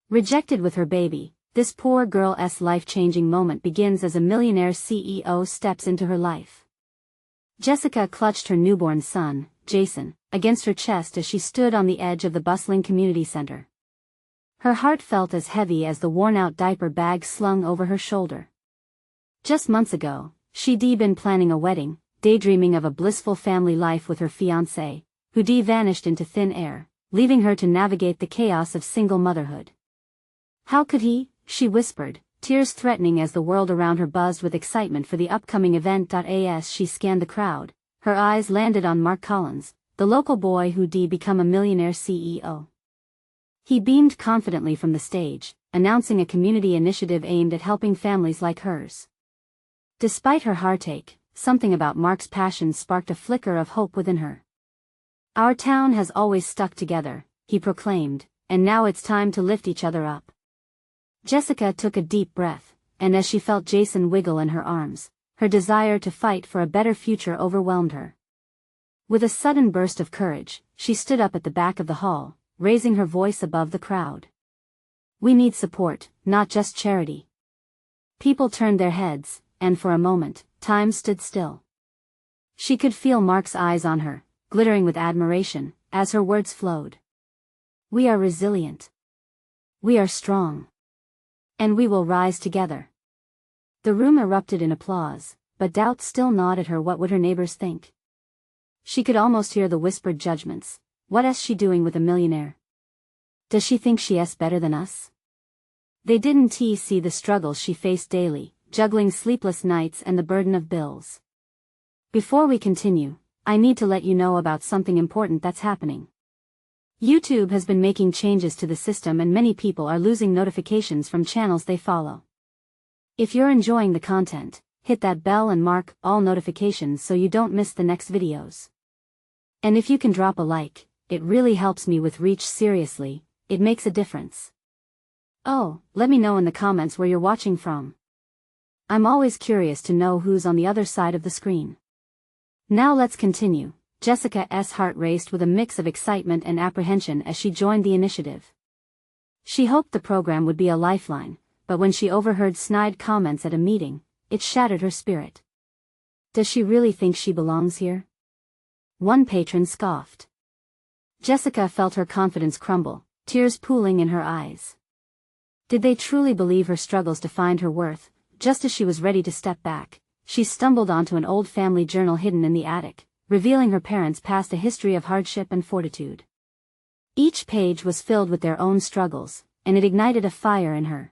Rejected with her baby, this poor girl's life-changing moment begins as a millionaire CEO steps into her life. Jessica clutched her newborn son, Jason, against her chest as she stood on the edge of the bustling community center. Her heart felt as heavy as the worn-out diaper bag slung over her shoulder. Just months ago, she'd been planning a wedding, daydreaming of a blissful family life with her fiancé, who vanished into thin air, leaving her to navigate the chaos of single motherhood. How could he? She whispered, tears threatening as the world around her buzzed with excitement for the upcoming event. As she scanned the crowd, her eyes landed on Mark Collins, the local boy who'd become a millionaire CEO. He beamed confidently from the stage, announcing a community initiative aimed at helping families like hers. Despite her heartache, something about Mark's passion sparked a flicker of hope within her. "Our town has always stuck together," he proclaimed, "and now it's time to lift each other up." Jessica took a deep breath, and as she felt Jason wiggle in her arms, her desire to fight for a better future overwhelmed her. With a sudden burst of courage, she stood up at the back of the hall, raising her voice above the crowd. "We need support, not just charity." People turned their heads, and for a moment, time stood still. She could feel Mark's eyes on her, glittering with admiration, as her words flowed. "We are resilient. We are strong. And we will rise together." The room erupted in applause, but doubt still gnawed at her. What would her neighbors think? She could almost hear the whispered judgments. "What is she doing with a millionaire? Does she think she's better than us?" They didn't see the struggles she faced daily, juggling sleepless nights and the burden of bills. "Before we continue, I need to let you know about something important that's happening. YouTube has been making changes to the system and many people are losing notifications from channels they follow. If you're enjoying the content, hit that bell and mark all notifications so you don't miss the next videos. And if you can drop a like, it really helps me with reach. Seriously, it makes a difference. Oh, let me know in the comments where you're watching from. I'm always curious to know who's on the other side of the screen." Now let's continue. Jessica's heart raced with a mix of excitement and apprehension as she joined the initiative. She hoped the program would be a lifeline, but when she overheard snide comments at a meeting, it shattered her spirit. Does she really think she belongs here? One patron scoffed. Jessica felt her confidence crumble, tears pooling in her eyes. Did they truly believe her struggles defined her worth? Just as she was ready to step back, she stumbled onto an old family journal hidden in the attic, revealing her parents' past a history of hardship and fortitude. Each page was filled with their own struggles, and it ignited a fire in her.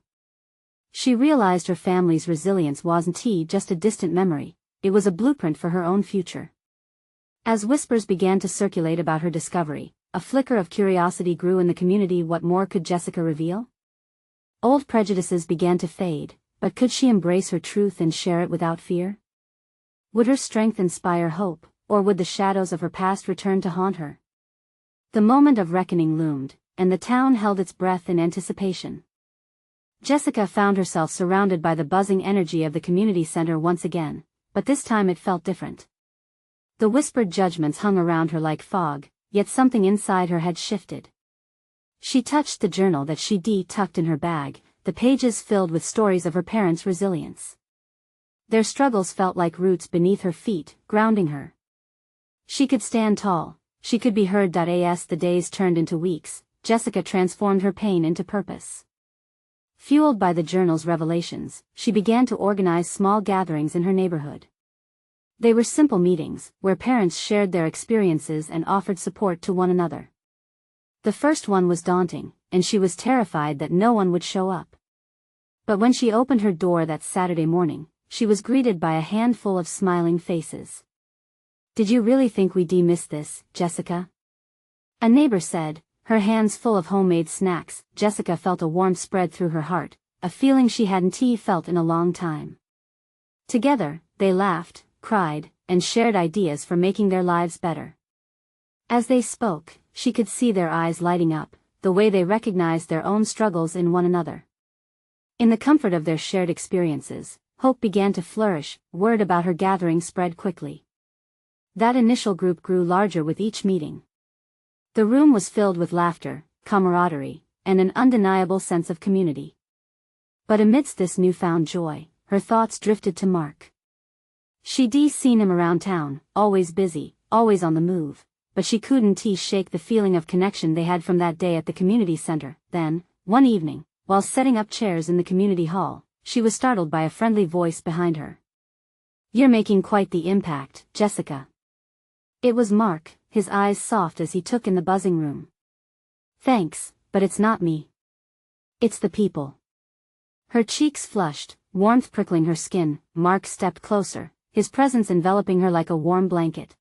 She realized her family's resilience wasn't just a distant memory, it was a blueprint for her own future. As whispers began to circulate about her discovery, a flicker of curiosity grew in the community. What more could Jessica reveal? Old prejudices began to fade, but could she embrace her truth and share it without fear? Would her strength inspire hope, or would the shadows of her past return to haunt her? The moment of reckoning loomed, and the town held its breath in anticipation. Jessica found herself surrounded by the buzzing energy of the community center once again, but this time it felt different. The whispered judgments hung around her like fog, yet something inside her had shifted. She touched the journal that she'd tucked in her bag, the pages filled with stories of her parents' resilience. Their struggles felt like roots beneath her feet, grounding her. She could stand tall, she could be heard. As the days turned into weeks, Jessica transformed her pain into purpose. Fueled by the journal's revelations, she began to organize small gatherings in her neighborhood. They were simple meetings, where parents shared their experiences and offered support to one another. The first one was daunting, and she was terrified that no one would show up. But when she opened her door that Saturday morning, she was greeted by a handful of smiling faces. "Did you really think we'd miss this, Jessica?" a neighbor said, her hands full of homemade snacks. Jessica felt a warmth spread through her heart, a feeling she hadn't felt in a long time. Together, they laughed, cried, and shared ideas for making their lives better. As they spoke, she could see their eyes lighting up, the way they recognized their own struggles in one another. In the comfort of their shared experiences, hope began to flourish. Word about her gathering spread quickly. That initial group grew larger with each meeting. The room was filled with laughter, camaraderie, and an undeniable sense of community. But amidst this newfound joy, her thoughts drifted to Mark. She'd seen him around town, always busy, always on the move, but she couldn't shake the feeling of connection they had from that day at the community center. Then, one evening, while setting up chairs in the community hall, she was startled by a friendly voice behind her. "You're making quite the impact, Jessica." It was Mark, his eyes soft as he took in the buzzing room. "Thanks, but it's not me. It's the people." Her cheeks flushed, warmth prickling her skin. Mark stepped closer, his presence enveloping her like a warm blanket.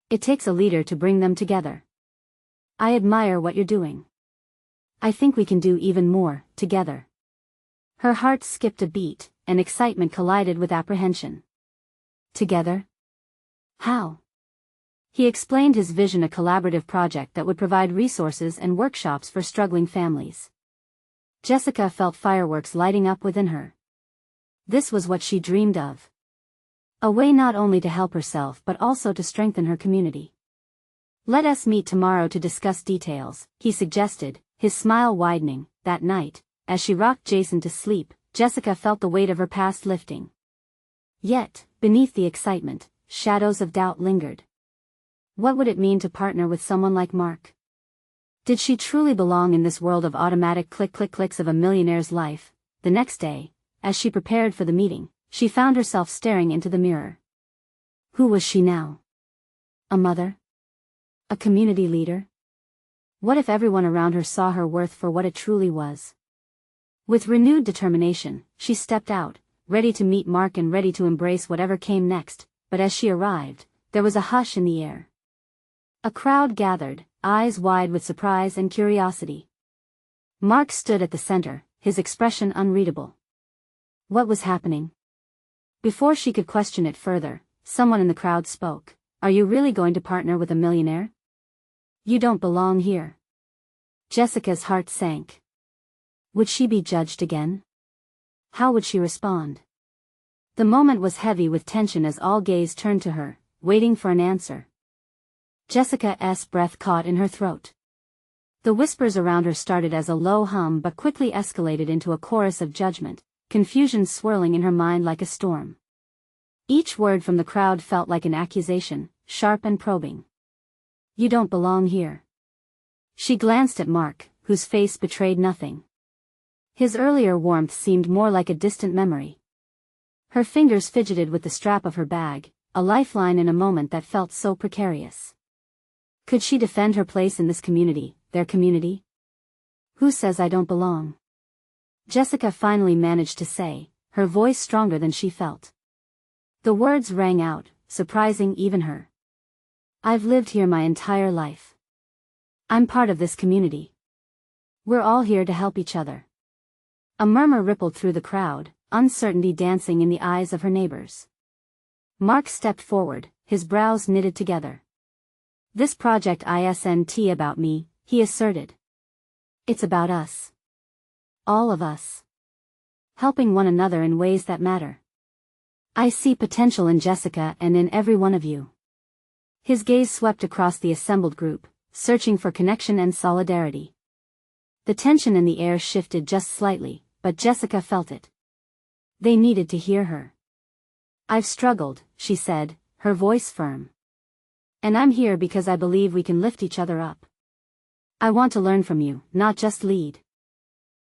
"It takes a leader to bring them together. I admire what you're doing. I think we can do even more, together." Her heart skipped a beat, and excitement collided with apprehension. Together? How? He explained his vision, a collaborative project that would provide resources and workshops for struggling families. Jessica felt fireworks lighting up within her. This was what she dreamed of. A way not only to help herself but also to strengthen her community. "Let us meet tomorrow to discuss details," he suggested, his smile widening. That night, as she rocked Jason to sleep, Jessica felt the weight of her past lifting. Yet, beneath the excitement, shadows of doubt lingered. What would it mean to partner with someone like Mark? Did she truly belong in this world of automatic clicks of a millionaire's life? The next day, as she prepared for the meeting, she found herself staring into the mirror. Who was she now? A mother? A community leader? What if everyone around her saw her worth for what it truly was? With renewed determination, she stepped out, ready to meet Mark and ready to embrace whatever came next. But as she arrived, there was a hush in the air. A crowd gathered, eyes wide with surprise and curiosity. Mark stood at the center, his expression unreadable. What was happening? Before she could question it further, someone in the crowd spoke. "Are you really going to partner with a millionaire? You don't belong here." Jessica's heart sank. Would she be judged again? How would she respond? The moment was heavy with tension as all gaze turned to her, waiting for an answer. Jessica's breath caught in her throat. The whispers around her started as a low hum but quickly escalated into a chorus of judgment, confusion swirling in her mind like a storm. Each word from the crowd felt like an accusation, sharp and probing. "You don't belong here." She glanced at Mark, whose face betrayed nothing. His earlier warmth seemed more like a distant memory. Her fingers fidgeted with the strap of her bag, a lifeline in a moment that felt so precarious. Could she defend her place in this community, their community? "Who says I don't belong?" Jessica finally managed to say, her voice stronger than she felt. The words rang out, surprising even her. "I've lived here my entire life. I'm part of this community. We're all here to help each other." A murmur rippled through the crowd, uncertainty dancing in the eyes of her neighbors. Mark stepped forward, his brows knitted together. "This project isn't about me," he asserted. "It's about us. All of us. Helping one another in ways that matter. I see potential in Jessica and in every one of you." His gaze swept across the assembled group, searching for connection and solidarity. The tension in the air shifted just slightly, but Jessica felt it. They needed to hear her. "I've struggled," she said, her voice firm. "And I'm here because I believe we can lift each other up. I want to learn from you, not just lead."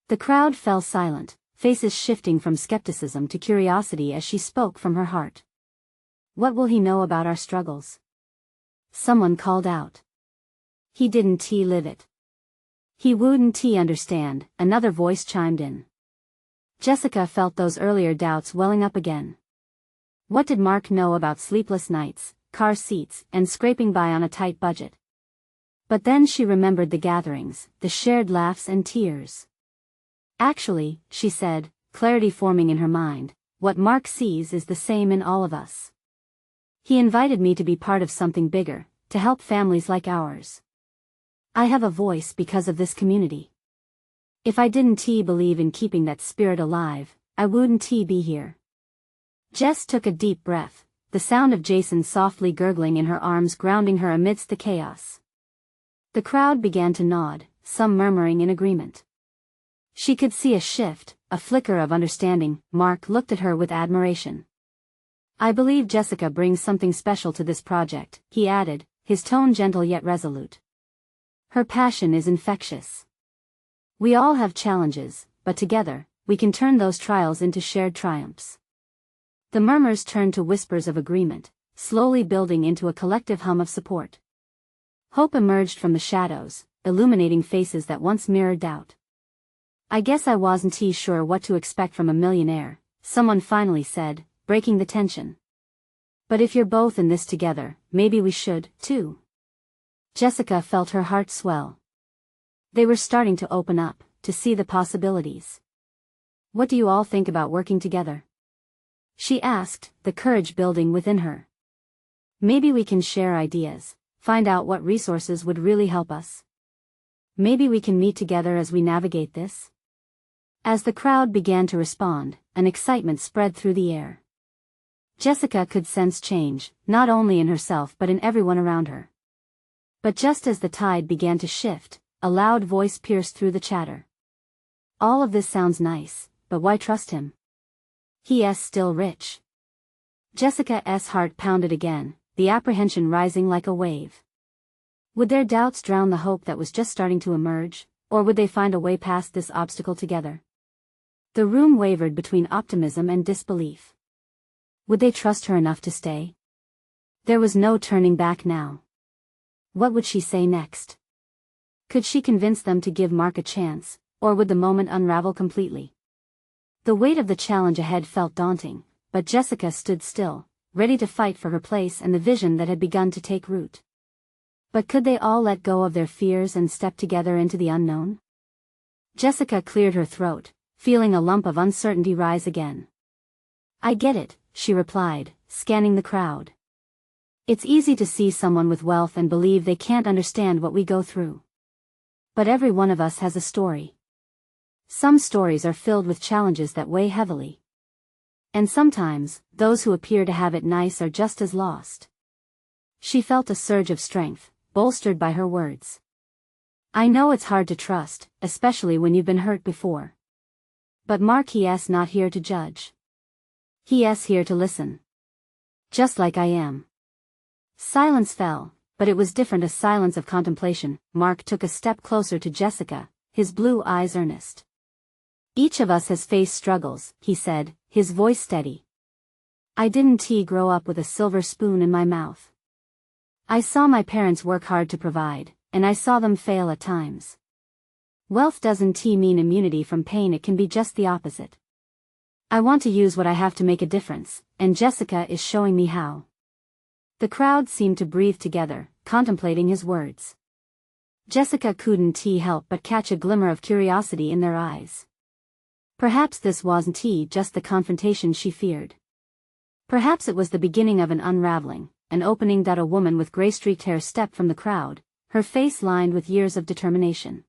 The crowd fell silent, faces shifting from skepticism to curiosity as she spoke from her heart. "What will he know about our struggles?" Someone called out. "He didn't live it. He wouldn't understand," another voice chimed in. Jessica felt those earlier doubts welling up again. What did Mark know about sleepless nights, car seats, and scraping by on a tight budget? But then she remembered the gatherings, the shared laughs and tears. "Actually," she said, clarity forming in her mind, "what Mark sees is the same in all of us. He invited me to be part of something bigger, to help families like ours. I have a voice because of this community. If I didn't believe in keeping that spirit alive, I wouldn't be here." Jess took a deep breath, the sound of Jason softly gurgling in her arms grounding her amidst the chaos. The crowd began to nod, some murmuring in agreement. She could see a shift, a flicker of understanding. Mark looked at her with admiration. I believe Jessica brings something special to this project, he added, his tone gentle yet resolute. Her passion is infectious. We all have challenges, but together, we can turn those trials into shared triumphs. The murmurs turned to whispers of agreement, slowly building into a collective hum of support. Hope emerged from the shadows, illuminating faces that once mirrored doubt. I guess I wasn't sure what to expect from a millionaire, someone finally said, breaking the tension. But if you're both in this together, maybe we should, too. Jessica felt her heart swell. They were starting to open up, to see the possibilities. What do you all think about working together? She asked, the courage building within her. Maybe we can share ideas, find out what resources would really help us. Maybe we can meet together as we navigate this. As the crowd began to respond, an excitement spread through the air. Jessica could sense change, not only in herself but in everyone around her. But just as the tide began to shift, a loud voice pierced through the chatter. All of this sounds nice, but why trust him? He's still rich. Jessica's heart pounded again, the apprehension rising like a wave. Would their doubts drown the hope that was just starting to emerge, or would they find a way past this obstacle together? The room wavered between optimism and disbelief. Would they trust her enough to stay? There was no turning back now. What would she say next? Could she convince them to give Mark a chance, or would the moment unravel completely? The weight of the challenge ahead felt daunting, but Jessica stood still, ready to fight for her place and the vision that had begun to take root. But could they all let go of their fears and step together into the unknown? Jessica cleared her throat, feeling a lump of uncertainty rise again. I get it, she replied, scanning the crowd. It's easy to see someone with wealth and believe they can't understand what we go through. But every one of us has a story. Some stories are filled with challenges that weigh heavily. And sometimes, those who appear to have it nice are just as lost. She felt a surge of strength, bolstered by her words. I know it's hard to trust, especially when you've been hurt before. But Mark is not here to judge. He is here to listen. Just like I am. Silence fell, but it was different, a silence of contemplation. Mark took a step closer to Jessica, his blue eyes earnest. Each of us has faced struggles, he said, his voice steady. I didn't grow up with a silver spoon in my mouth. I saw my parents work hard to provide, and I saw them fail at times. Wealth doesn't mean immunity from pain, it can be just the opposite. I want to use what I have to make a difference, and Jessica is showing me how. The crowd seemed to breathe together, contemplating his words. Jessica couldn't help but catch a glimmer of curiosity in their eyes. Perhaps this wasn't just the confrontation she feared. Perhaps it was the beginning of an unraveling, an opening that a woman with gray-streaked hair stepped from the crowd, her face lined with years of determination.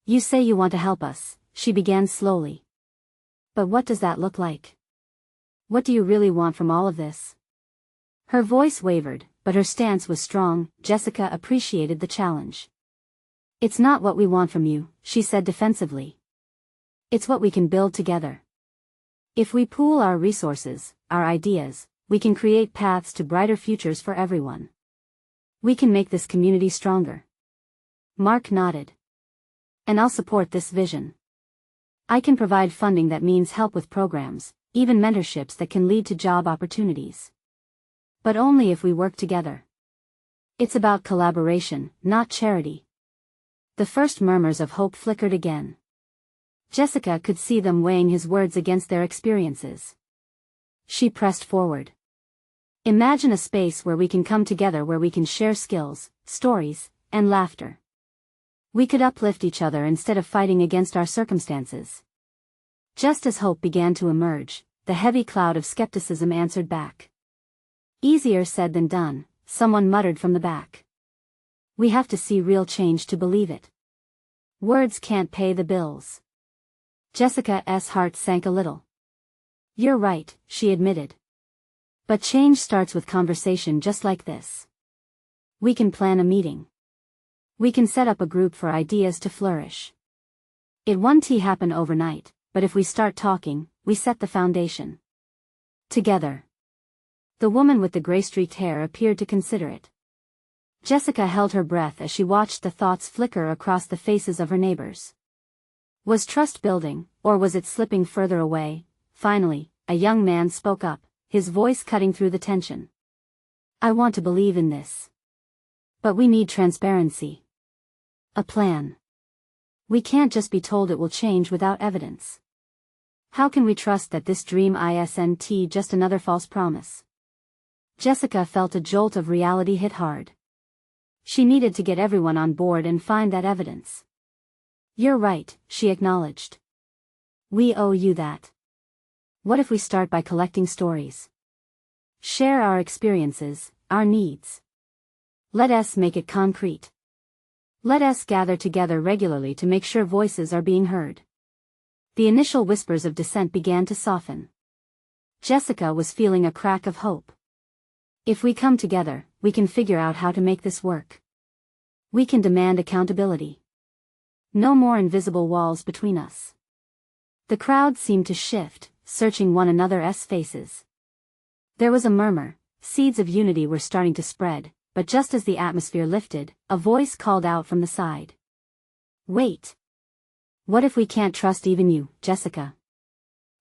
You say you want to help us, she began slowly. But what does that look like? What do you really want from all of this? Her voice wavered, but her stance was strong. Jessica appreciated the challenge. It's not what we want from you, she said defensively. It's what we can build together. If we pool our resources, our ideas, we can create paths to brighter futures for everyone. We can make this community stronger. Mark nodded. And I'll support this vision. I can provide funding that means help with programs, even mentorships that can lead to job opportunities. But only if we work together. It's about collaboration, not charity. The first murmurs of hope flickered again. Jessica could see them weighing his words against their experiences. She pressed forward. Imagine a space where we can come together, where we can share skills, stories, and laughter. We could uplift each other instead of fighting against our circumstances. Just as hope began to emerge, the heavy cloud of skepticism answered back. Easier said than done, someone muttered from the back. We have to see real change to believe it. Words can't pay the bills. Jessica's heart sank a little. You're right, she admitted. But change starts with conversation just like this. We can plan a meeting. We can set up a group for ideas to flourish. It won't happen overnight, but if we start talking, we set the foundation. Together. The woman with the gray-streaked hair appeared to consider it. Jessica held her breath as she watched the thoughts flicker across the faces of her neighbors. Was trust building, or was it slipping further away? Finally, a young man spoke up, his voice cutting through the tension. I want to believe in this. But we need transparency. A plan. We can't just be told it will change without evidence. How can we trust that this dream isn't just another false promise? Jessica felt a jolt of reality hit hard. She needed to get everyone on board and find that evidence. You're right, she acknowledged. We owe you that. What if we start by collecting stories? Share our experiences, our needs. Let us make it concrete. Let us gather together regularly to make sure voices are being heard. The initial whispers of dissent began to soften. Jessica was feeling a crack of hope. If we come together, we can figure out how to make this work. We can demand accountability. No more invisible walls between us. The crowd seemed to shift, searching one another's faces. There was a murmur, seeds of unity were starting to spread, but just as the atmosphere lifted, a voice called out from the side. Wait. What if we can't trust even you, Jessica?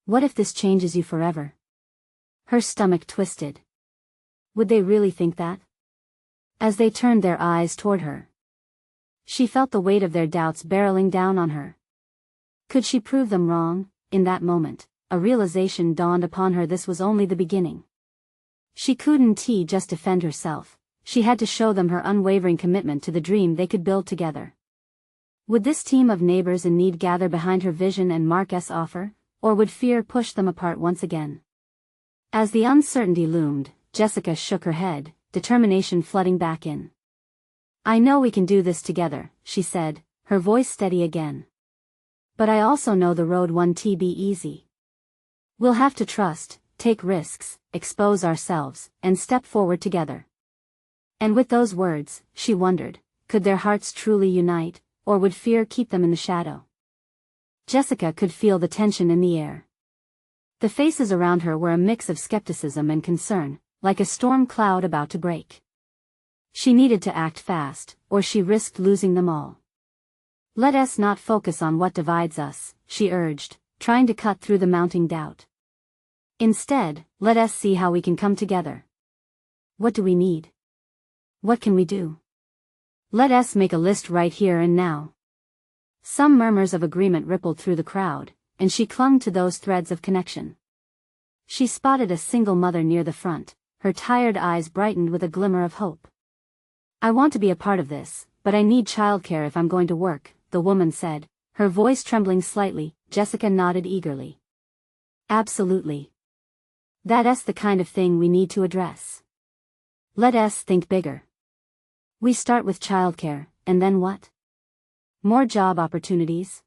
What if this changes you forever? Her stomach twisted. Would they really think that? As they turned their eyes toward her, she felt the weight of their doubts barreling down on her. Could she prove them wrong? In that moment, a realization dawned upon her: this was only the beginning. She couldn't just defend herself. She had to show them her unwavering commitment to the dream they could build together. Would this team of neighbors in need gather behind her vision and Mark's offer, or would fear push them apart once again? As the uncertainty loomed, Jessica shook her head, determination flooding back in. I know we can do this together, she said, her voice steady again. But I also know the road won't be easy. We'll have to trust, take risks, expose ourselves, and step forward together. And with those words, she wondered, could their hearts truly unite, or would fear keep them in the shadow? Jessica could feel the tension in the air. The faces around her were a mix of skepticism and concern, like a storm cloud about to break. She needed to act fast, or she risked losing them all. Let us not focus on what divides us, she urged, trying to cut through the mounting doubt. Instead, let us see how we can come together. What do we need? What can we do? Let us make a list right here and now. Some murmurs of agreement rippled through the crowd, and she clung to those threads of connection. She spotted a single mother near the front, her tired eyes brightened with a glimmer of hope. I want to be a part of this, but I need childcare if I'm going to work, the woman said, her voice trembling slightly. Jessica nodded eagerly. Absolutely. That's the kind of thing we need to address. Let us think bigger. We start with childcare, and then what? More job opportunities?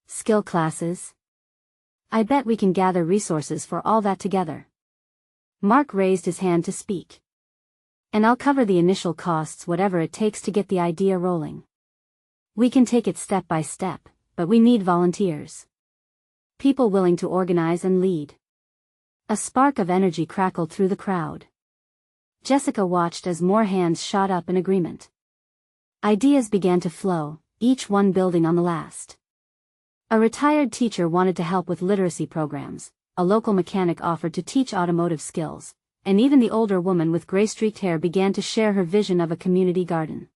Skill classes? I bet we can gather resources for all that together. Mark raised his hand to speak. And I'll cover the initial costs, whatever it takes to get the idea rolling. We can take it step by step, but we need volunteers. People willing to organize and lead. A spark of energy crackled through the crowd. Jessica watched as more hands shot up in agreement. Ideas began to flow, each one building on the last. A retired teacher wanted to help with literacy programs, a local mechanic offered to teach automotive skills, and even the older woman with gray-streaked hair began to share her vision of a community garden.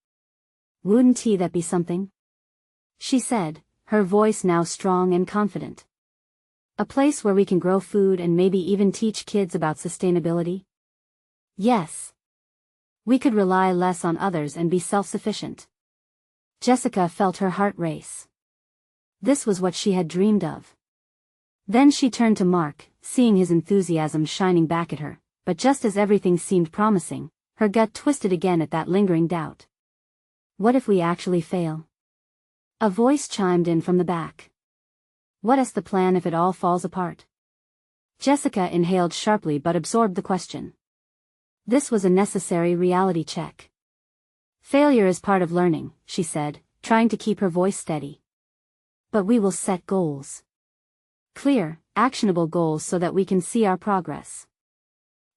Wouldn't that be something? She said, her voice now strong and confident. A place where we can grow food and maybe even teach kids about sustainability? Yes. We could rely less on others and be self-sufficient. Jessica felt her heart race. This was what she had dreamed of. Then she turned to Mark, seeing his enthusiasm shining back at her, but just as everything seemed promising, her gut twisted again at that lingering doubt. What if we actually fail? A voice chimed in from the back. What's the plan if it all falls apart? Jessica inhaled sharply but absorbed the question. This was a necessary reality check. Failure is part of learning, she said, trying to keep her voice steady. But we will set goals. Clear, actionable goals so that we can see our progress.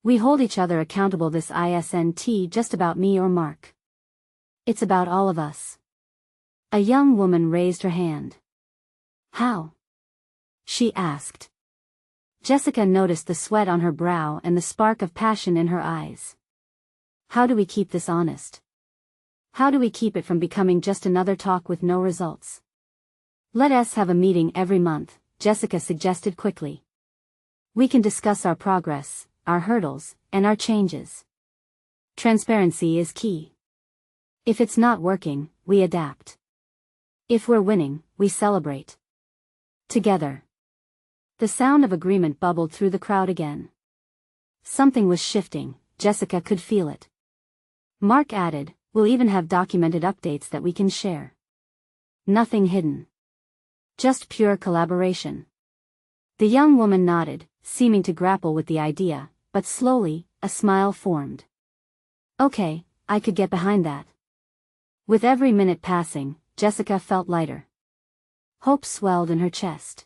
We hold each other accountable. This isn't just about me or Mark. It's about all of us. A young woman raised her hand. How? She asked. Jessica noticed the sweat on her brow and the spark of passion in her eyes. How do we keep this honest? How do we keep it from becoming just another talk with no results? Let us have a meeting every month, Jessica suggested quickly. We can discuss our progress, our hurdles, and our changes. Transparency is key. If it's not working, we adapt. If we're winning, we celebrate. Together. The sound of agreement bubbled through the crowd again. Something was shifting, Jessica could feel it. Mark added, we'll even have documented updates that we can share. Nothing hidden. Just pure collaboration. The young woman nodded, seeming to grapple with the idea, but slowly, a smile formed. Okay, I could get behind that. With every minute passing, Jessica felt lighter. Hope swelled in her chest.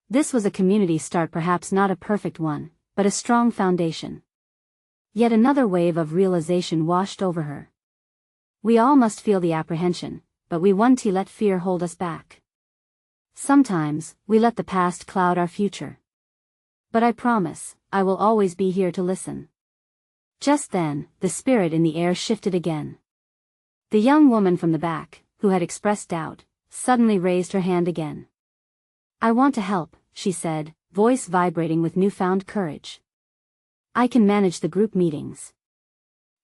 This was a community start, perhaps not a perfect one, but a strong foundation. Yet another wave of realization washed over her. We all must feel the apprehension, but we won't let fear hold us back. Sometimes, we let the past cloud our future. But I promise, I will always be here to listen. Just then, the spirit in the air shifted again. The young woman from the back, who had expressed doubt, suddenly raised her hand again. I want to help, she said, voice vibrating with newfound courage. I can manage the group meetings.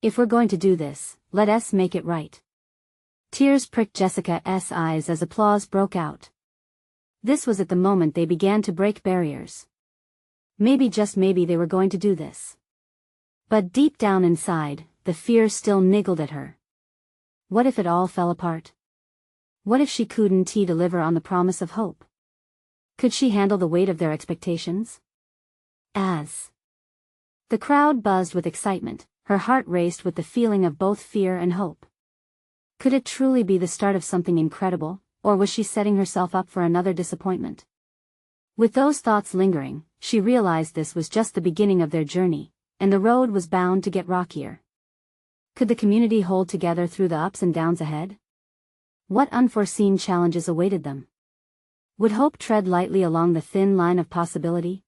If we're going to do this, let us make it right. Tears pricked Jessica's eyes as applause broke out. This was at the moment they began to break barriers. Maybe, just maybe, they were going to do this. But deep down inside, the fear still niggled at her. What if it all fell apart? What if she couldn't deliver on the promise of hope? Could she handle the weight of their expectations? As the crowd buzzed with excitement, her heart raced with the feeling of both fear and hope. Could it truly be the start of something incredible, or was she setting herself up for another disappointment? With those thoughts lingering, she realized this was just the beginning of their journey, and the road was bound to get rockier. Could the community hold together through the ups and downs ahead? What unforeseen challenges awaited them? Would hope tread lightly along the thin line of possibility?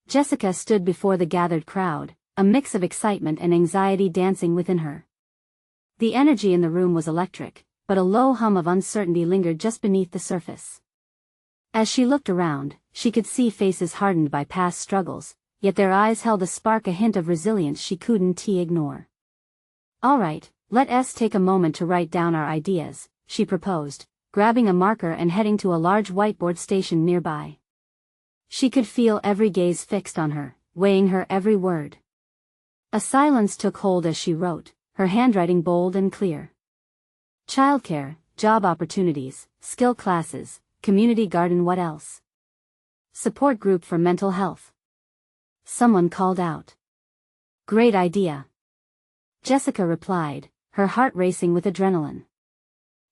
Jessica stood before the gathered crowd, a mix of excitement and anxiety dancing within her. The energy in the room was electric, but a low hum of uncertainty lingered just beneath the surface. As she looked around, she could see faces hardened by past struggles, yet their eyes held a spark, a hint of resilience she couldn't ignore. All right, let us take a moment to write down our ideas, she proposed, grabbing a marker and heading to a large whiteboard stationed nearby. She could feel every gaze fixed on her, weighing her every word. A silence took hold as she wrote, her handwriting bold and clear. Childcare, job opportunities, skill classes, community garden, what else? Support group for mental health. Someone called out. Great idea. Jessica replied, her heart racing with adrenaline.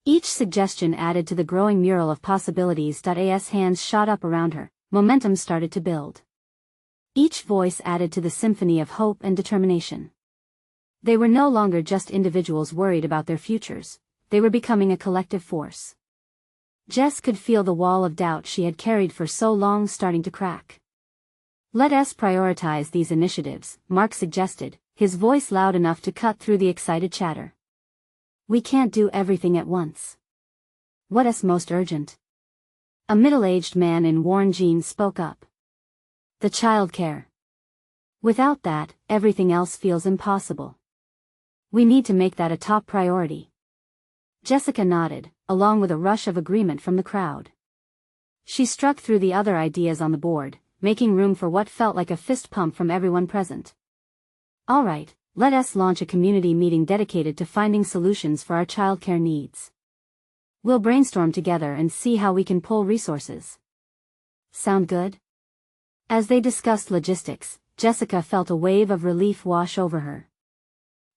Each suggestion added to the growing mural of possibilities. As hands shot up around her, momentum started to build. Each voice added to the symphony of hope and determination. They were no longer just individuals worried about their futures, they were becoming a collective force. Jess could feel the wall of doubt she had carried for so long starting to crack. Let us prioritize these initiatives, Mark suggested, his voice loud enough to cut through the excited chatter. We can't do everything at once. What's most urgent? A middle-aged man in worn jeans spoke up. The childcare. Without that, everything else feels impossible. We need to make that a top priority. Jessica nodded, along with a rush of agreement from the crowd. She struck through the other ideas on the board, making room for what felt like a fist pump from everyone present. All right, let us launch a community meeting dedicated to finding solutions for our childcare needs. We'll brainstorm together and see how we can pull resources. Sound good? As they discussed logistics, Jessica felt a wave of relief wash over her.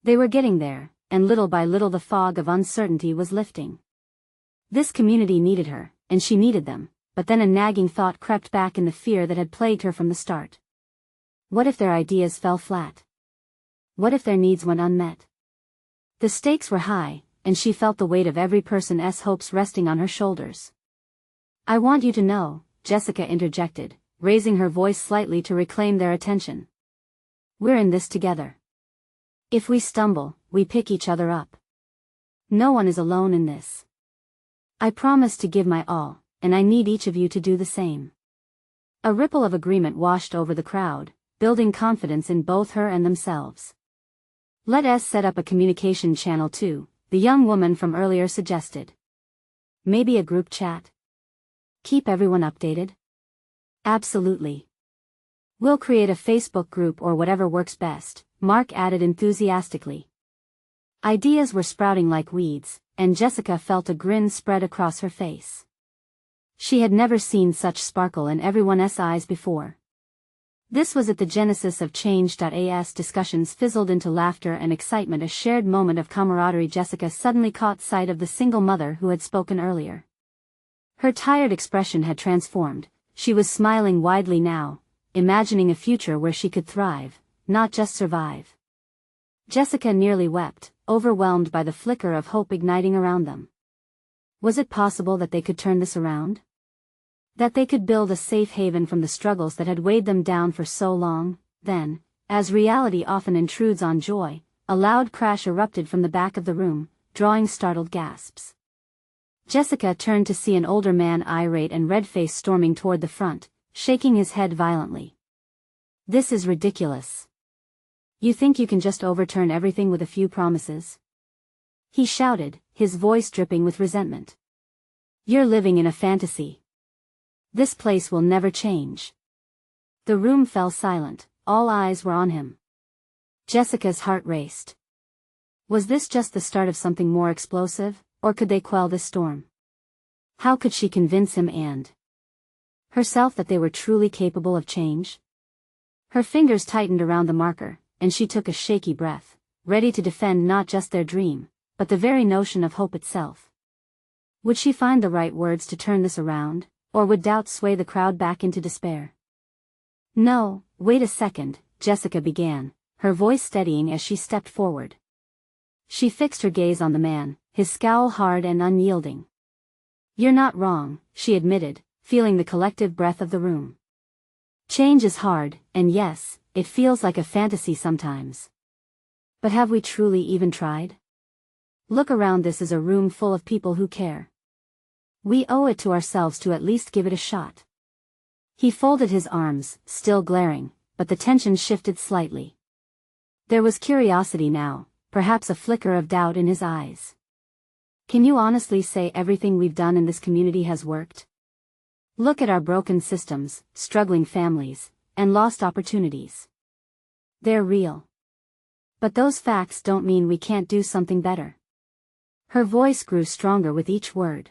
They were getting there, and little by little the fog of uncertainty was lifting. This community needed her, and she needed them, but then a nagging thought crept back in the fear that had plagued her from the start. What if their ideas fell flat? What if their needs went unmet? The stakes were high, and she felt the weight of every person's hopes resting on her shoulders. "I want you to know," Jessica interjected, raising her voice slightly to reclaim their attention. "We're in this together. If we stumble, we pick each other up. No one is alone in this. I promise to give my all, and I need each of you to do the same." A ripple of agreement washed over the crowd, building confidence in both her and themselves. "Let us set up a communication channel too," the young woman from earlier suggested. "Maybe a group chat? Keep everyone updated?" "Absolutely. We'll create a Facebook group or whatever works best," Mark added enthusiastically. Ideas were sprouting like weeds, and Jessica felt a grin spread across her face. She had never seen such sparkle in everyone's eyes before. This was at the genesis of change.as. Discussions fizzled into laughter and excitement, a shared moment of camaraderie. Jessica suddenly caught sight of the single mother who had spoken earlier. Her tired expression had transformed. She was smiling widely now, imagining a future where she could thrive, not just survive. Jessica nearly wept, overwhelmed by the flicker of hope igniting around them. Was it possible that they could turn this around? That they could build a safe haven from the struggles that had weighed them down for so long? Then, as reality often intrudes on joy, a loud crash erupted from the back of the room, drawing startled gasps. Jessica turned to see an older man, irate and red-faced, storming toward the front, shaking his head violently. "This is ridiculous. You think you can just overturn everything with a few promises?" he shouted, his voice dripping with resentment. "You're living in a fantasy. This place will never change." The room fell silent, all eyes were on him. Jessica's heart raced. Was this just the start of something more explosive, or could they quell this storm? How could she convince him and herself that they were truly capable of change? Her fingers tightened around the marker, and she took a shaky breath, ready to defend not just their dream, but the very notion of hope itself. Would she find the right words to turn this around, or would doubt sway the crowd back into despair? "No, wait a second," Jessica began, her voice steadying as she stepped forward. She fixed her gaze on the man, his scowl hard and unyielding. "You're not wrong," she admitted, feeling the collective breath of the room. "Change is hard, and yes, it feels like a fantasy sometimes. But have we truly even tried? Look around, this is a room full of people who care. We owe it to ourselves to at least give it a shot." He folded his arms, still glaring, but the tension shifted slightly. There was curiosity now, perhaps a flicker of doubt in his eyes. "Can you honestly say everything we've done in this community has worked? Look at our broken systems, struggling families, and lost opportunities. They're real. But those facts don't mean we can't do something better." Her voice grew stronger with each word.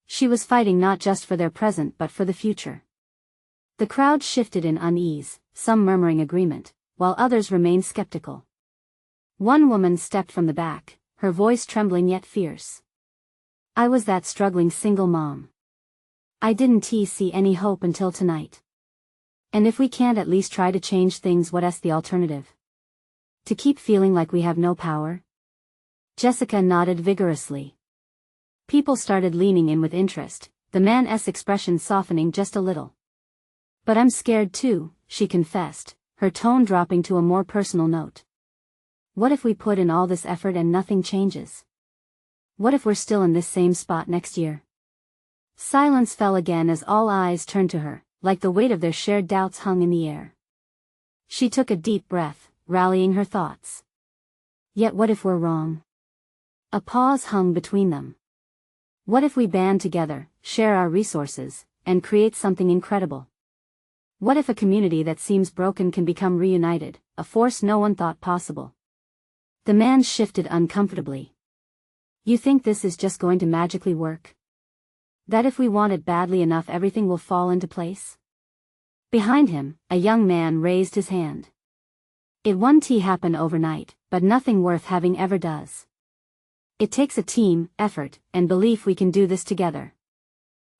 She was fighting not just for their present but for the future. The crowd shifted in unease, some murmuring agreement, while others remained skeptical. One woman stepped from the back, her voice trembling yet fierce. "I was that struggling single mom. I didn't see any hope until tonight. And if we can't at least try to change things, what's the alternative? To keep feeling like we have no power?" Jessica nodded vigorously. People started leaning in with interest, the man's expression softening just a little. "But I'm scared too," she confessed, her tone dropping to a more personal note. "What if we put in all this effort and nothing changes? What if we're still in this same spot next year?" Silence fell again as all eyes turned to her, like the weight of their shared doubts hung in the air. She took a deep breath, rallying her thoughts. "Yet what if we're wrong?" A pause hung between them. "What if we band together, share our resources, and create something incredible? What if a community that seems broken can become reunited, a force no one thought possible?" The man shifted uncomfortably. "You think this is just going to magically work? That if we want it badly enough everything will fall into place?" Behind him, a young man raised his hand. "It won't happen overnight, but nothing worth having ever does. It takes a team, effort, and belief we can do this together."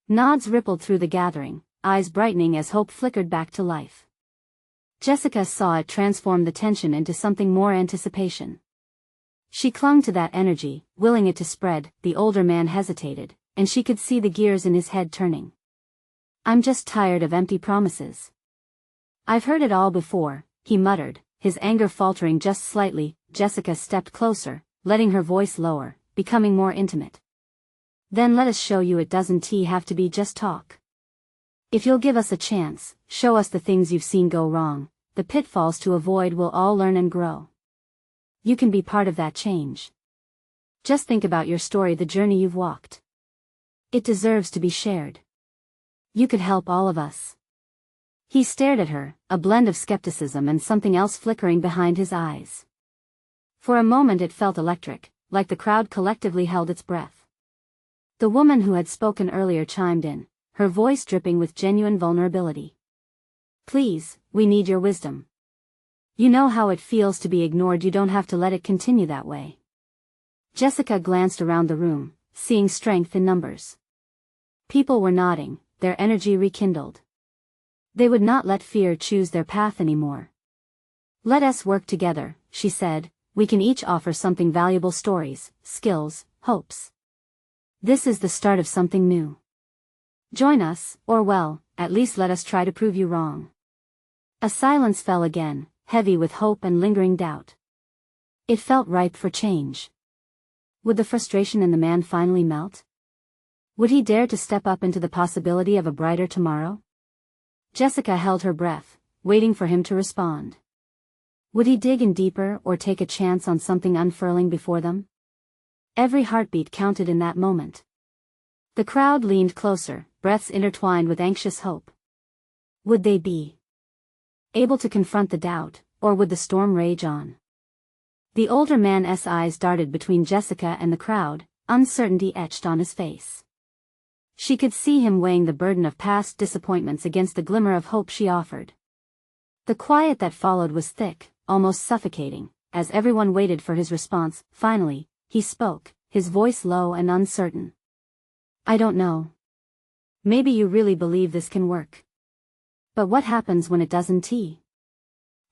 Nods rippled through the gathering, eyes brightening as hope flickered back to life. Jessica saw it transform the tension into something more: anticipation. She clung to that energy, willing it to spread. The older man hesitated, and she could see the gears in his head turning. "I'm just tired of empty promises. I've heard it all before," he muttered, his anger faltering just slightly. Jessica stepped closer, letting her voice lower, becoming more intimate. "Then let us show you it doesn't have to be just talk. If you'll give us a chance, show us the things you've seen go wrong, the pitfalls to avoid. We'll all learn and grow. You can be part of that change. Just think about your story, the journey you've walked. It deserves to be shared. You could help all of us." He stared at her, a blend of skepticism and something else flickering behind his eyes. For a moment it felt electric, like the crowd collectively held its breath. The woman who had spoken earlier chimed in, her voice dripping with genuine vulnerability. "Please, we need your wisdom. You know how it feels to be ignored. You don't have to let it continue that way." Jessica glanced around the room, seeing strength in numbers. People were nodding, their energy rekindled. They would not let fear choose their path anymore. "Let us work together," she said. "We can each offer something valuable: stories, skills, hopes. This is the start of something new. Join us, or well, at least let us try to prove you wrong." A silence fell again, heavy with hope and lingering doubt. It felt ripe for change. Would the frustration in the man finally melt? Would he dare to step up into the possibility of a brighter tomorrow? Jessica held her breath, waiting for him to respond. Would he dig in deeper or take a chance on something unfurling before them? Every heartbeat counted in that moment. The crowd leaned closer, breaths intertwined with anxious hope. Would they be able to confront the doubt, or would the storm rage on? The older man's eyes darted between Jessica and the crowd, uncertainty etched on his face. She could see him weighing the burden of past disappointments against the glimmer of hope she offered. The quiet that followed was thick, almost suffocating, as everyone waited for his response. Finally, he spoke, his voice low and uncertain. "I don't know. Maybe you really believe this can work. But what happens when it doesn't?"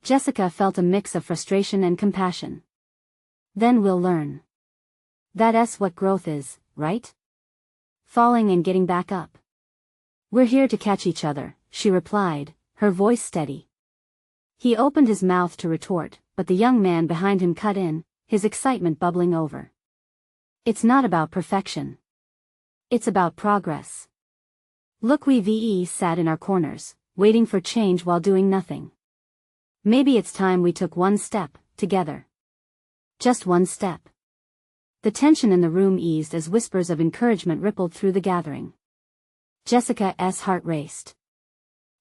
Jessica felt a mix of frustration and compassion. "Then we'll learn. That's what growth is, right? Falling and getting back up. We're here to catch each other," she replied, her voice steady. He opened his mouth to retort, but the young man behind him cut in, his excitement bubbling over. "It's not about perfection. It's about progress. Look, we've sat in our corners, waiting for change while doing nothing. Maybe it's time we took one step, together. Just one step." The tension in the room eased as whispers of encouragement rippled through the gathering. Jessica's heart raced.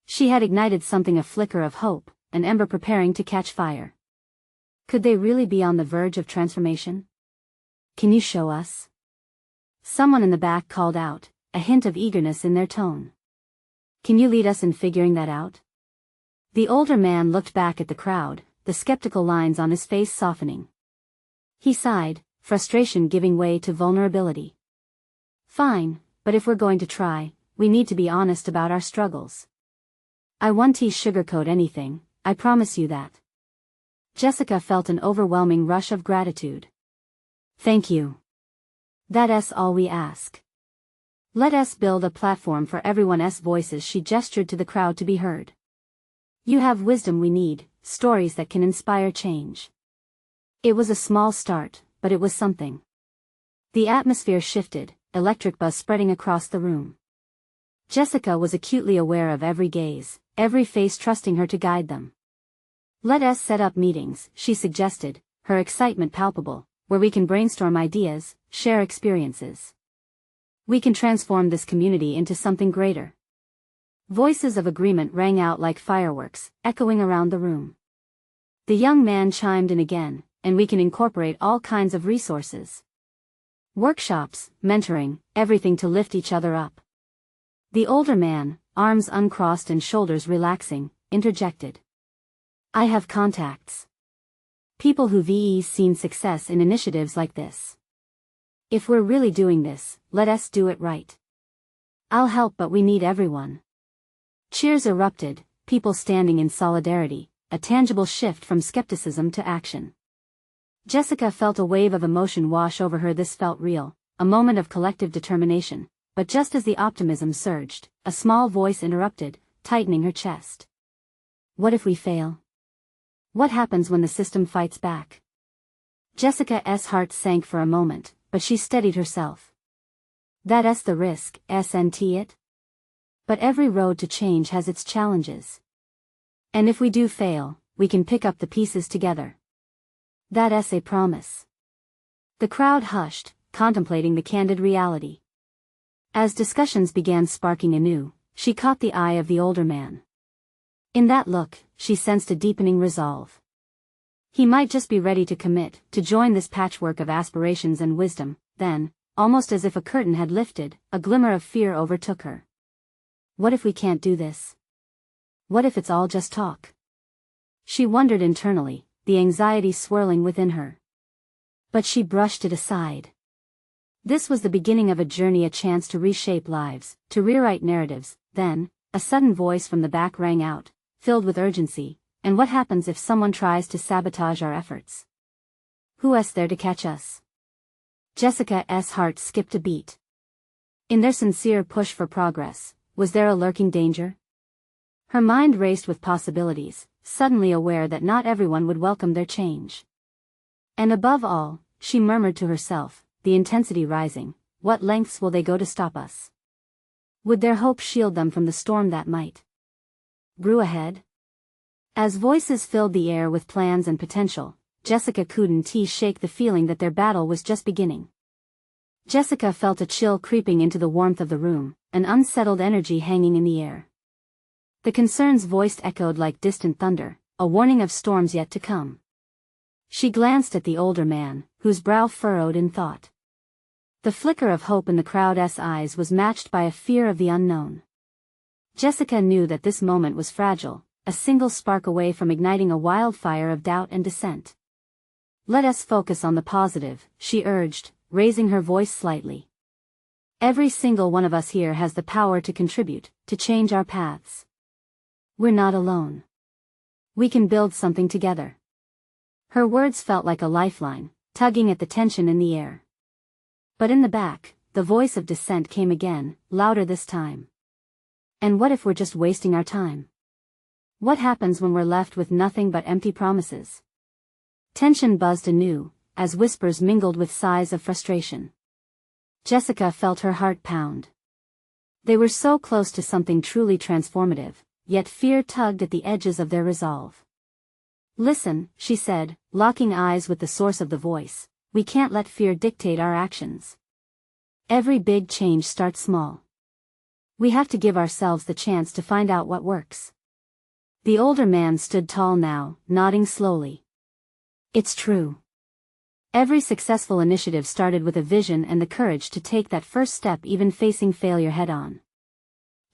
She had ignited something, a flicker of hope, an ember preparing to catch fire. Could they really be on the verge of transformation? "Can you show us?" Someone in the back called out, a hint of eagerness in their tone. "Can you lead us in figuring that out?" The older man looked back at the crowd, the skeptical lines on his face softening. He sighed, frustration giving way to vulnerability. "Fine, but if we're going to try, we need to be honest about our struggles. I won't sugarcoat anything, I promise you that." Jessica felt an overwhelming rush of gratitude. "Thank you. That's all we ask. Let us build a platform for everyone's voices." She gestured to the crowd to be heard. "You have wisdom we need, stories that can inspire change." It was a small start, but it was something. The atmosphere shifted, electric buzz spreading across the room. Jessica was acutely aware of every gaze, every face trusting her to guide them. "Let us set up meetings," she suggested, her excitement palpable, "where we can brainstorm ideas, share experiences. We can transform this community into something greater." Voices of agreement rang out like fireworks, echoing around the room. The young man chimed in again, "And we can incorporate all kinds of resources. Workshops, mentoring, everything to lift each other up." The older man, arms uncrossed and shoulders relaxing, interjected. "I have contacts. People who've seen success in initiatives like this. If we're really doing this, let us do it right. I'll help, but we need everyone. Cheers erupted, people standing in solidarity, a tangible shift from skepticism to action. Jessica felt a wave of emotion wash over her. This felt real, a moment of collective determination, but just as the optimism surged, a small voice interrupted, tightening her chest. What if we fail? What happens when the system fights back? Jessica's heart sank for a moment, but she steadied herself. That's the risk, isn't it? But every road to change has its challenges. And if we do fail, we can pick up the pieces together. That's a promise. The crowd hushed, contemplating the candid reality. As discussions began sparking anew, she caught the eye of the older man. In that look, she sensed a deepening resolve. He might just be ready to commit, to join this patchwork of aspirations and wisdom. Then, almost as if a curtain had lifted, a glimmer of fear overtook her. What if we can't do this? What if it's all just talk? She wondered internally, the anxiety swirling within her. But she brushed it aside. This was the beginning of a journey, a chance to reshape lives, to rewrite narratives. Then, a sudden voice from the back rang out, filled with urgency. And what happens if someone tries to sabotage our efforts? Who's there to catch us? Jessica's heart skipped a beat. In their sincere push for progress, was there a lurking danger? Her mind raced with possibilities, suddenly aware that not everyone would welcome their change. And above all, she murmured to herself, the intensity rising, what lengths will they go to stop us? Would their hope shield them from the storm that might brew ahead? As voices filled the air with plans and potential, Jessica couldn't shake the feeling that their battle was just beginning. Jessica felt a chill creeping into the warmth of the room, an unsettled energy hanging in the air. The concerns voiced echoed like distant thunder, a warning of storms yet to come. She glanced at the older man, whose brow furrowed in thought. The flicker of hope in the crowd's eyes was matched by a fear of the unknown. Jessica knew that this moment was fragile, a single spark away from igniting a wildfire of doubt and dissent. Let us focus on the positive, she urged, raising her voice slightly. Every single one of us here has the power to contribute, to change our paths. We're not alone. We can build something together. Her words felt like a lifeline, tugging at the tension in the air. But in the back, the voice of dissent came again, louder this time. And what if we're just wasting our time? What happens when we're left with nothing but empty promises? Tension buzzed anew, as whispers mingled with sighs of frustration. Jessica felt her heart pound. They were so close to something truly transformative, yet fear tugged at the edges of their resolve. Listen, she said, locking eyes with the source of the voice, we can't let fear dictate our actions. Every big change starts small. We have to give ourselves the chance to find out what works. The older man stood tall now, nodding slowly. It's true. Every successful initiative started with a vision and the courage to take that first step, even facing failure head-on.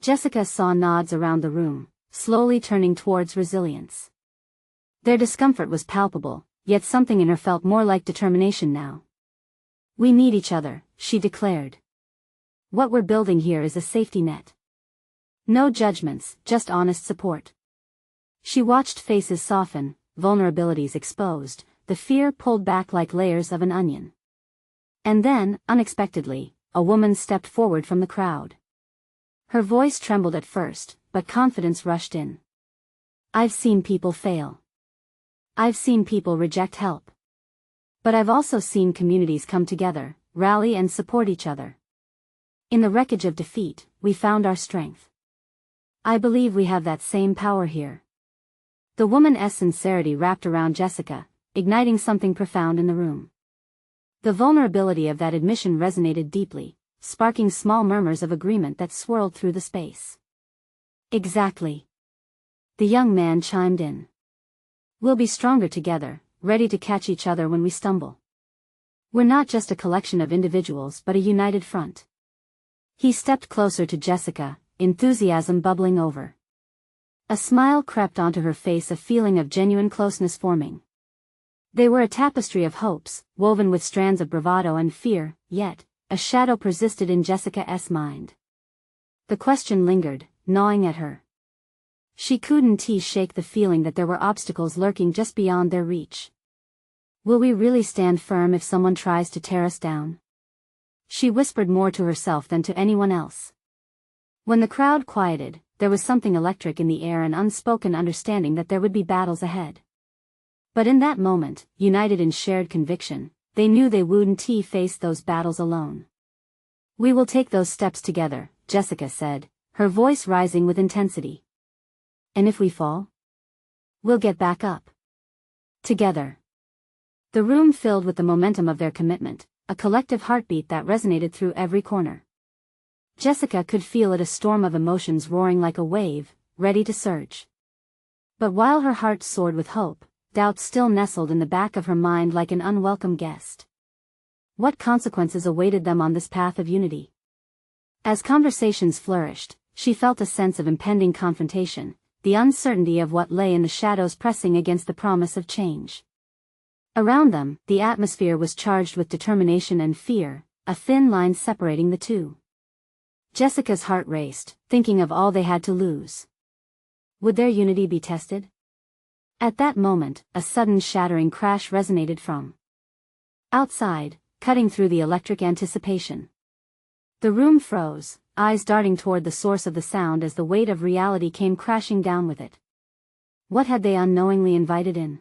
Jessica saw nods around the room, slowly turning towards resilience. Their discomfort was palpable, yet something in her felt more like determination now. We need each other, she declared. What we're building here is a safety net. No judgments, just honest support. She watched faces soften, vulnerabilities exposed, the fear pulled back like layers of an onion. And then, unexpectedly, a woman stepped forward from the crowd. Her voice trembled at first, but confidence rushed in. I've seen people fail. I've seen people reject help. But I've also seen communities come together, rally and support each other. In the wreckage of defeat, we found our strength. I believe we have that same power here. The woman's sincerity wrapped around Jessica, igniting something profound in the room. The vulnerability of that admission resonated deeply, sparking small murmurs of agreement that swirled through the space. Exactly. The young man chimed in. We'll be stronger together, ready to catch each other when we stumble. We're not just a collection of individuals but a united front. He stepped closer to Jessica, enthusiasm bubbling over. A smile crept onto her face, a feeling of genuine closeness forming. They were a tapestry of hopes, woven with strands of bravado and fear, yet, a shadow persisted in Jessica's mind. The question lingered, gnawing at her. She couldn't shake the feeling that there were obstacles lurking just beyond their reach. Will we really stand firm if someone tries to tear us down? She whispered more to herself than to anyone else. When the crowd quieted, there was something electric in the air, an unspoken understanding that there would be battles ahead. But in that moment, united in shared conviction, they knew they wouldn't face those battles alone. We will take those steps together, Jessica said, her voice rising with intensity. And if we fall? We'll get back up. Together. The room filled with the momentum of their commitment, a collective heartbeat that resonated through every corner. Jessica could feel it, a storm of emotions roaring like a wave, ready to surge. But while her heart soared with hope, doubt still nestled in the back of her mind like an unwelcome guest. What consequences awaited them on this path of unity? As conversations flourished, she felt a sense of impending confrontation, the uncertainty of what lay in the shadows pressing against the promise of change. Around them, the atmosphere was charged with determination and fear, a thin line separating the two. Jessica's heart raced, thinking of all they had to lose. Would their unity be tested? At that moment, a sudden shattering crash resonated from outside, cutting through the electric anticipation. The room froze, eyes darting toward the source of the sound as the weight of reality came crashing down with it. What had they unknowingly invited in?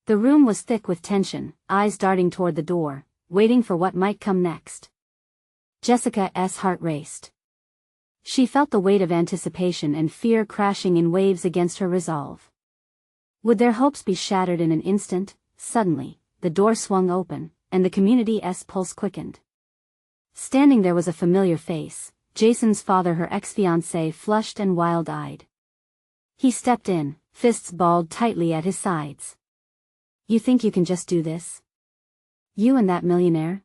The room was thick with tension, eyes darting toward the door, waiting for what might come next. Jessica's heart raced. She felt the weight of anticipation and fear crashing in waves against her resolve. Would their hopes be shattered in an instant? Suddenly, the door swung open, and the community's pulse quickened. Standing there was a familiar face, Jason's father, her ex-fiancé, flushed and wild-eyed. He stepped in, fists balled tightly at his sides. You think you can just do this? You and that millionaire?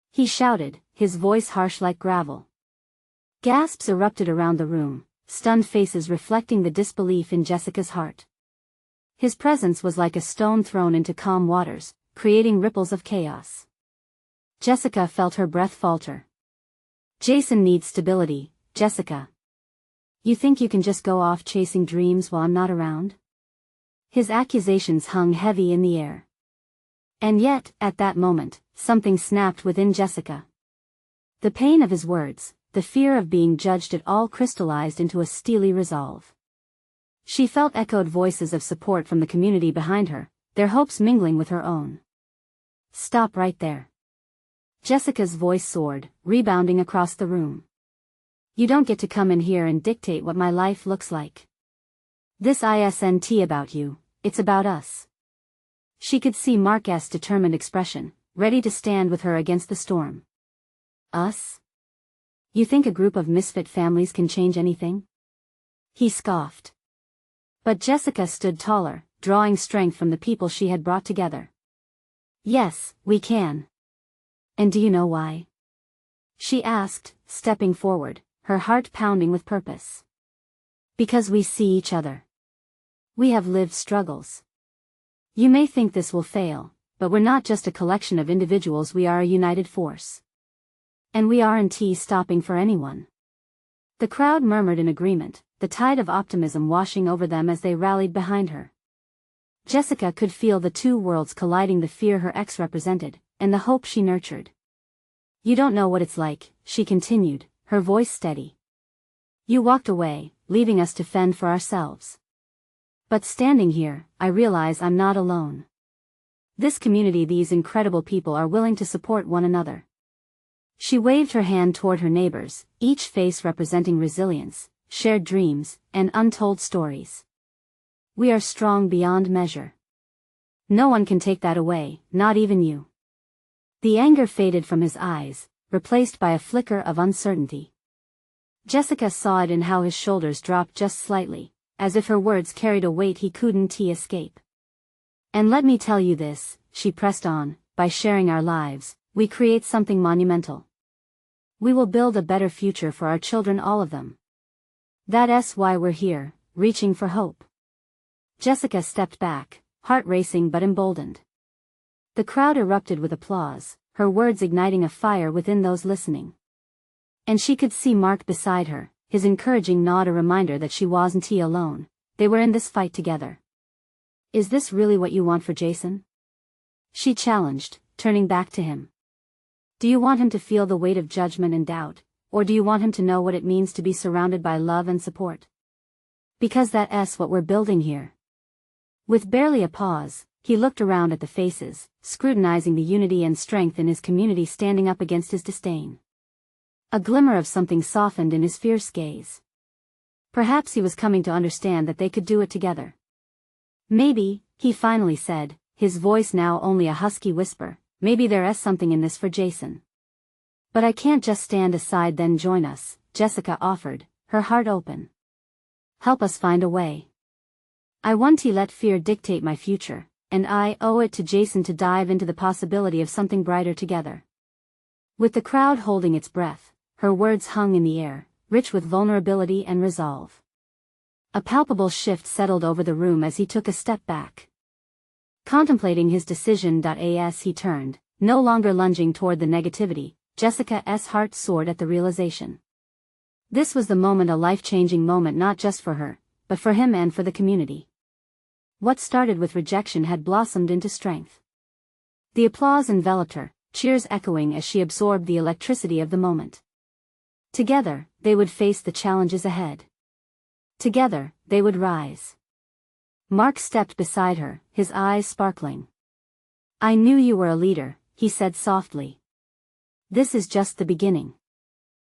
He shouted, his voice harsh like gravel. Gasps erupted around the room, stunned faces reflecting the disbelief in Jessica's heart. His presence was like a stone thrown into calm waters, creating ripples of chaos. Jessica felt her breath falter. Jason needs stability, Jessica. You think you can just go off chasing dreams while I'm not around? His accusations hung heavy in the air. And yet, at that moment, something snapped within Jessica. The pain of his words, the fear of being judged, it all crystallized into a steely resolve. She felt echoed voices of support from the community behind her, their hopes mingling with her own. Stop right there. Jessica's voice soared, rebounding across the room. You don't get to come in here and dictate what my life looks like. This isn't about you, it's about us. She could see Mark's determined expression, ready to stand with her against the storm. Us? You think a group of misfit families can change anything? He scoffed. But Jessica stood taller, drawing strength from the people she had brought together. Yes, we can. And do you know why? She asked, stepping forward, her heart pounding with purpose. Because we see each other. We have lived struggles. You may think this will fail, but we're not just a collection of individuals, we are a united force. And we aren't stopping for anyone. The crowd murmured in agreement, the tide of optimism washing over them as they rallied behind her. Jessica could feel the two worlds colliding, the fear her ex represented, and the hope she nurtured. You don't know what it's like, she continued, her voice steady. You walked away, leaving us to fend for ourselves. But standing here, I realize I'm not alone. This community, these incredible people are willing to support one another. She waved her hand toward her neighbors, each face representing resilience, shared dreams, and untold stories. We are strong beyond measure. No one can take that away, not even you. The anger faded from his eyes, replaced by a flicker of uncertainty. Jessica saw it in how his shoulders dropped just slightly, as if her words carried a weight he couldn't escape. And let me tell you this, she pressed on, by sharing our lives, we create something monumental. We will build a better future for our children, all of them. That's why we're here, reaching for hope. Jessica stepped back, heart racing but emboldened. The crowd erupted with applause, her words igniting a fire within those listening. And she could see Mark beside her, his encouraging nod a reminder that she wasn't alone. They were in this fight together. Is this really what you want for Jason? She challenged, turning back to him. Do you want him to feel the weight of judgment and doubt, or do you want him to know what it means to be surrounded by love and support? Because that's what we're building here. With barely a pause, he looked around at the faces, scrutinizing the unity and strength in his community standing up against his disdain. A glimmer of something softened in his fierce gaze. Perhaps he was coming to understand that they could do it together. Maybe, he finally said, his voice now only a husky whisper, maybe there's something in this for Jason. But I can't just stand aside then join us, Jessica offered, her heart open. Help us find a way. I want to let fear dictate my future, and I owe it to Jason to dive into the possibility of something brighter together. With the crowd holding its breath, her words hung in the air, rich with vulnerability and resolve. A palpable shift settled over the room as he took a step back. Contemplating his decision. As he turned, no longer lunging toward the negativity, Jessica's heart soared at the realization. This was the moment, a life-changing moment not just for her, but for him and for the community. What started with rejection had blossomed into strength. The applause enveloped her, cheers echoing as she absorbed the electricity of the moment. Together, they would face the challenges ahead. Together, they would rise. Mark stepped beside her, his eyes sparkling. I knew you were a leader, he said softly. This is just the beginning.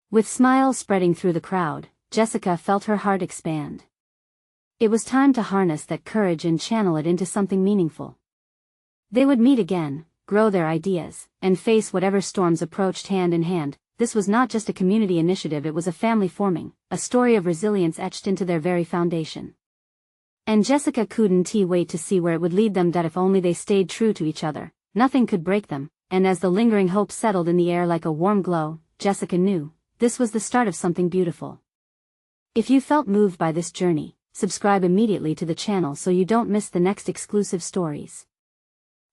With smiles spreading through the crowd, Jessica felt her heart expand. It was time to harness that courage and channel it into something meaningful. They would meet again, grow their ideas, and face whatever storms approached hand in hand. This was not just a community initiative, it was a family forming, a story of resilience etched into their very foundation. And Jessica couldn't wait to see where it would lead them. If only they stayed true to each other, nothing could break them, and as the lingering hope settled in the air like a warm glow, Jessica knew, this was the start of something beautiful. If you felt moved by this journey, subscribe immediately to the channel so you don't miss the next exclusive stories.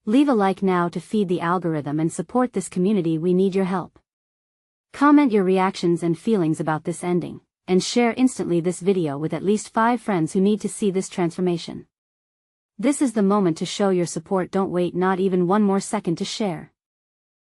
Leave a like now to feed the algorithm and support this community. We need your help. Comment your reactions and feelings about this ending, and share instantly this video with at least 5 friends who need to see this transformation. This is the moment to show your support. Don't wait not even one more second to share.